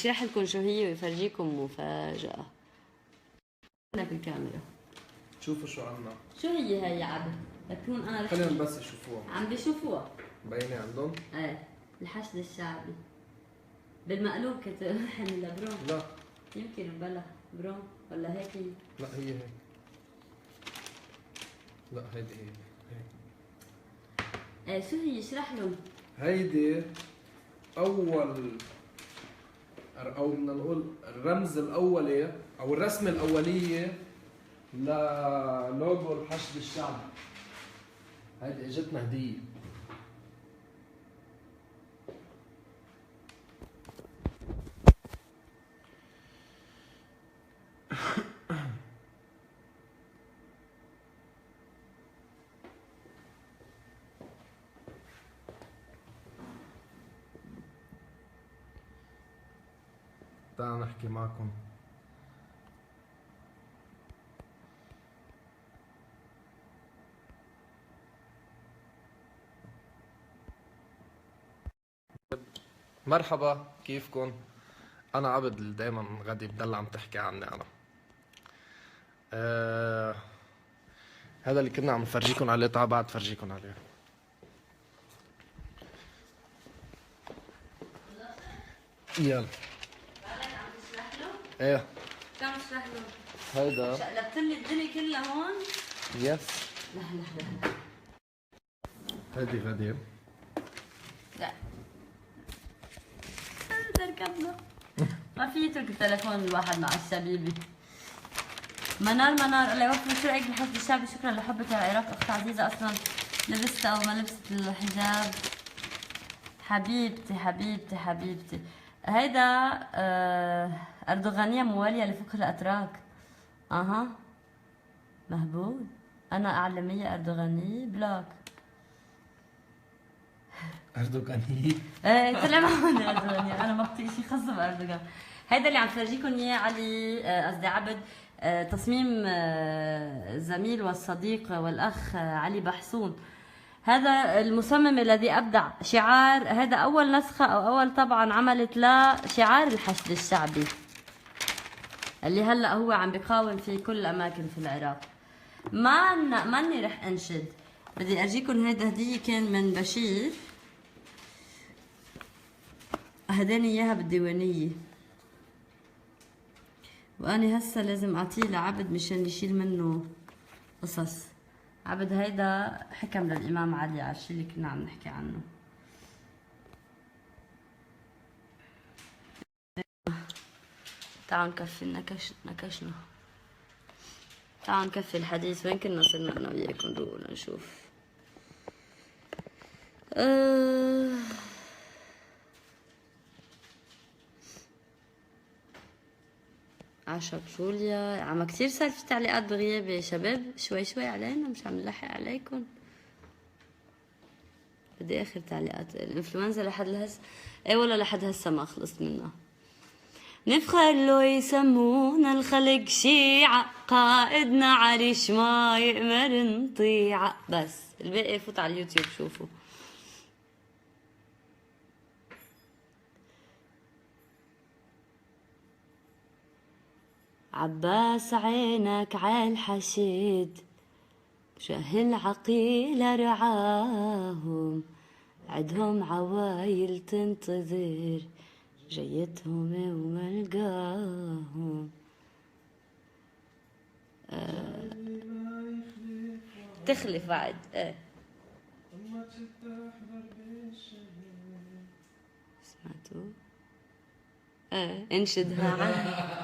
اشرح لكم شو هي ويفرجيكم مفاجأة. لك الكاميرا شوفوا شو عنا. شو هي هي عبد؟ بكون انا خليهم بس يشوفوها. عم بيشوفوها مبينة عندهم؟ ايه الحشد الشعبي بالمقلوب كتب لبرون. لا يمكن مبلغ برون ولا هيك هي؟ لا هي هيك. لا هيدي هي هيك. ايه شو هي؟ اشرح لهم. هيدي أول أو بدنا نقول الرمز الأولي أو الرسمة الأولية للوجو الحشد الشعبي. هيدي اجتنا هدية. تعالوا نحكي معكم. مرحبا، كيفكن؟ أنا عبد اللي دايما غادي بدل عم تحكي عني أنا. هذا اللي كنا عم نفرجيكم عليه. تعال بعد فرجيكم عليه. يلا. بعدك عم تشرح له؟ ايه. شو عم تشرح له؟ هيدا شقلبت لي الدنيا كلها هون. يس. لا لا لا هيدي غدير. لا تركبنا. ما في يترك التليفون الواحد مع الشبيبي. منار الله يوفقك. شو رايك بالحزب الشعبي؟ شكرا لحبك يا العراق اخت عزيزه. اصلا لبست او ما لبست الحجاب. حبيبتي حبيبتي حبيبتي. هيدا اردوغانيه مواليه لفكر الاتراك. اها مهبول. انا اعلاميه اردوغانيه بلاك. اردوغانية. ايه طلع معهم اردوغانيه. انا ما بطيق شيء خاص باردوغان. هيدا اللي عم فرجيكم اياه علي قصدي عبد. تصميم الزميل والصديق والاخ علي بحسون. هذا المصمم الذي ابدع شعار. هذا اول نسخه او اول طبعا عملت لشعار الحشد الشعبي اللي هلا هو عم بقاوم في كل الاماكن في العراق. ماني رح انشد. بدي ارجيكم. هيدا هديه كان من بشير. هداني اياها بالديوانيه واني هسه لازم اعطيه لعبد مشان يشيل منه قصص. عبد هيدا حكم للامام علي على الشيء اللي كنا عم نحكي عنه. تعالوا نكفي نكشنا. تعالوا نكفي الحديث. وين كنا صرنا انا وياكم؟ روحوا لنشوف. عشب جوليا. عم كثير صار في تعليقات بغيابي يا شباب. شوي شوي علينا مش عم نلحق عليكم. بدي اخر تعليقات. الانفلونزا لحد هسه اي والله لحد هسه ما خلصت منها. نفخر لو يسمونا الخلق شيعة. قائدنا عريش ما يأمر نطيعة. بس الباقي فوت على اليوتيوب شوفوا. عباس عينك عالحشيد. جهل عقيل رعاهم. عدهم عوايل تنتظر جيتهم وملقاهم. تخلف بعد. ايه سمعتوا؟ ايه انشدها عنها.